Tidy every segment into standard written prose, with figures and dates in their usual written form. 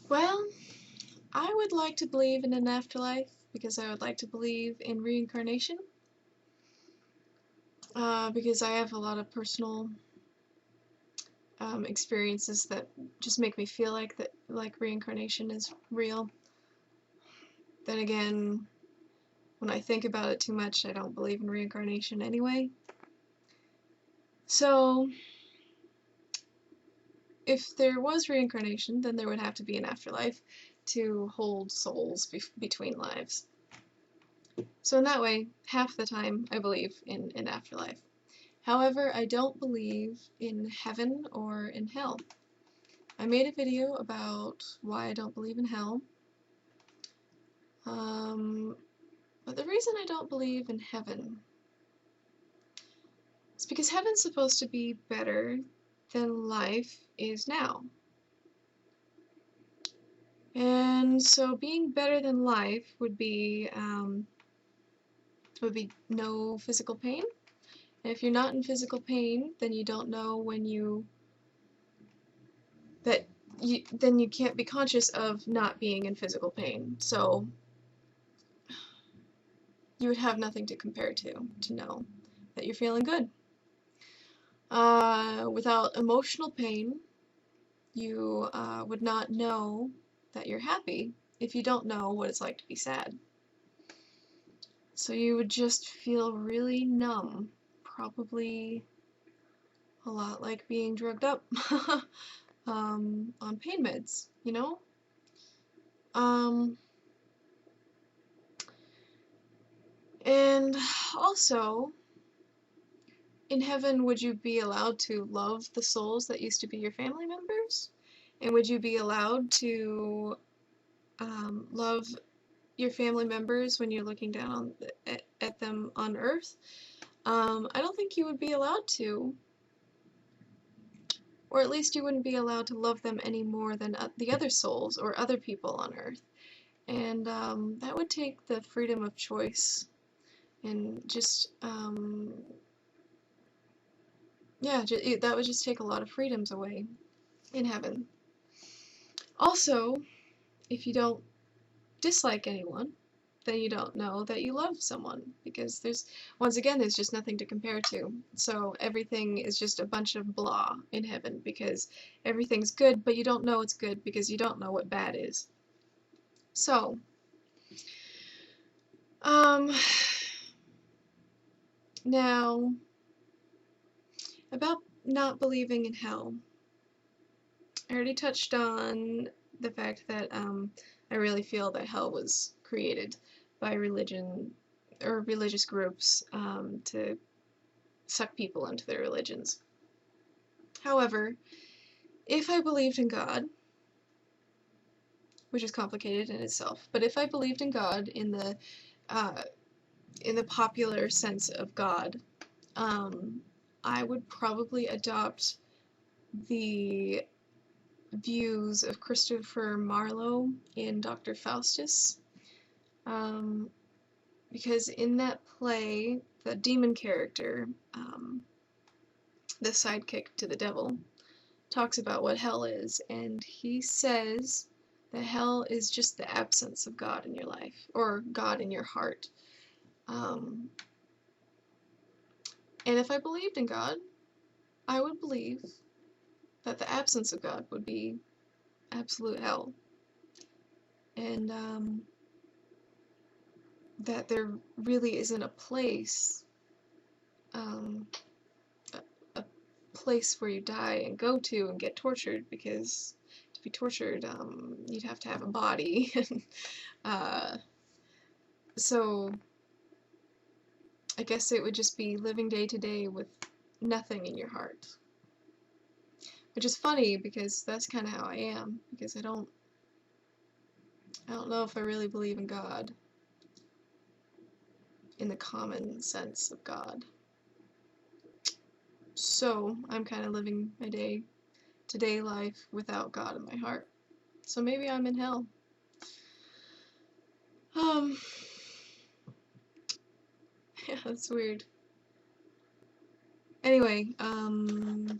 Well, I would like to believe in an afterlife because I would like to believe in reincarnation. Because I have a lot of personal experiences that just make me feel like reincarnation is real. Then again, when I think about it too much, I don't believe in reincarnation anyway. So, if there was reincarnation, then there would have to be an afterlife to hold souls between lives. So in that way, half the time I believe in an afterlife. However, I don't believe in heaven or in hell. I made a video about why I don't believe in hell. But the reason I don't believe in heaven is because heaven's supposed to be better than life is now. And so being better than life would be no physical pain. And if you're not in physical pain, then you don't know when then you can't be conscious of not being in physical pain. So you would have nothing to compare to know that you're feeling good. Without emotional pain, you would not know that you're happy if you don't know what it's like to be sad. So you would just feel really numb, probably a lot like being drugged up on pain meds, you know? And also, in heaven, would you be allowed to love the souls that used to be your family members? And would you be allowed to love your family members when you're looking down at them on Earth? I don't think you would be allowed to. Or at least you wouldn't be allowed to love them any more than the other souls or other people on Earth. And that would take the freedom of choice and just, yeah, that would just take a lot of freedoms away in heaven. Also, if you don't dislike anyone, then you don't know that you love someone, because once again, there's just nothing to compare to. So everything is just a bunch of blah in heaven, because everything's good, but you don't know it's good because you don't know what bad is. So, now, about not believing in hell. I already touched on the fact that I really feel that hell was created by religion or religious groups to suck people into their religions. However, if I believed in God, which is complicated in itself, but if I believed in God in the popular sense of God, I would probably adopt the views of Christopher Marlowe in Dr. Faustus, because in that play, the demon character, the sidekick to the devil, talks about what hell is, and he says that hell is just the absence of God in your life, or God in your heart. And if I believed in God, I would believe that the absence of God would be absolute hell. And that there really isn't a place, a place where you die and go to and get tortured, because to be tortured, you'd have to have a body. So I guess it would just be living day to day with nothing in your heart. Which is funny, because that's kind of how I am, because I don't know if I really believe in God in the common sense of God. So I'm kind of living my day-to-day life without God in my heart. So maybe I'm in hell. Yeah, that's weird. Anyway,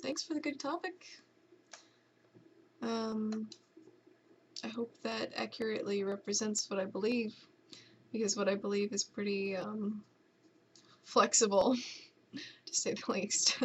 thanks for the good topic. I hope hope that accurately represents what I believe, because what I believe is pretty flexible, to say the least.